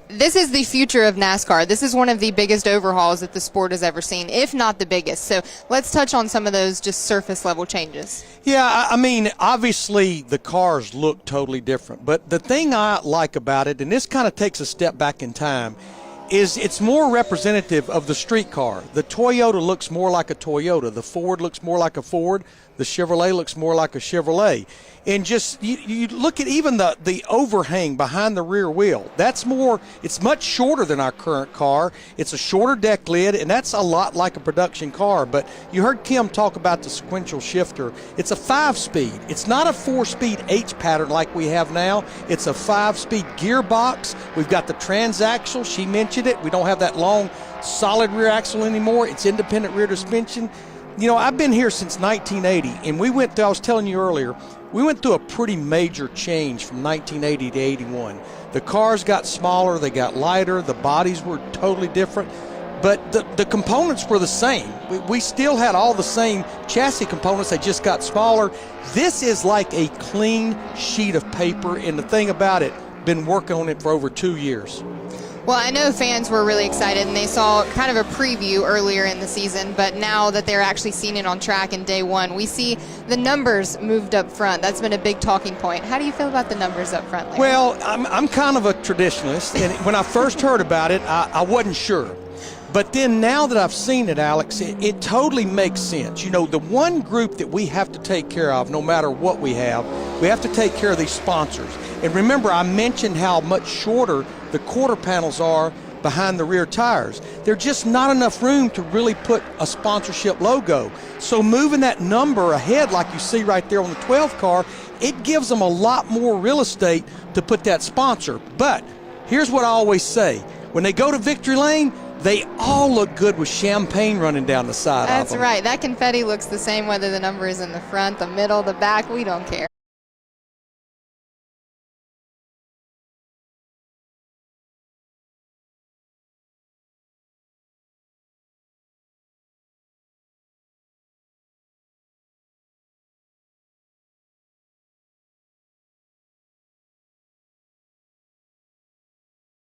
This is the future of NASCAR. This is one of the biggest overhauls that the sport has ever seen, if not the biggest. So let's touch on some of those just surface level changes. Yeah, I mean, obviously the cars look totally different. But the thing I like about it, and this kind of takes a step back in time, is it's more representative of the street car. The Toyota looks more like a Toyota. The Ford looks more like a Ford. The Chevrolet looks more like a Chevrolet. And just, you look at even the overhang behind the rear wheel. That's more, it's much shorter than our current car. It's a shorter deck lid, and that's a lot like a production car. But you heard Kim talk about the sequential shifter. It's a 5-speed. It's not a 4-speed H pattern like we have now. It's a 5-speed gearbox. We've got the transaxle. She mentioned it. We don't have that long, solid rear axle anymore. It's independent rear suspension. You know, I've been here since 1980, and we went through, I was telling you earlier, we went through a pretty major change from 1980 to 81. The cars got smaller, they got lighter, the bodies were totally different, but the components were the same. We still had all the same chassis components, they just got smaller. This is like a clean sheet of paper, and the thing about it, been working on it for over 2 years. Well, I know fans were really excited, and they saw kind of a preview earlier in the season, but now that they're actually seeing it on track in day one, we see the numbers moved up front. That's been a big talking point. How do you feel about the numbers up front, Larry? Well, I'm kind of a traditionalist, and when I first heard about it, I wasn't sure. But then now that I've seen it, Alex, it totally makes sense. You know, the one group that we have to take care of, no matter what we have to take care of these sponsors. And remember, I mentioned how much shorter the quarter panels are behind the rear tires. There's just not enough room to really put a sponsorship logo. So moving that number ahead, like you see right there on the 12 car, it gives them a lot more real estate to put that sponsor. But here's what I always say. When they go to Victory Lane, they all look good with champagne running down the side of them. That's right. That confetti looks the same whether the number is in the front, the middle, the back. We don't care.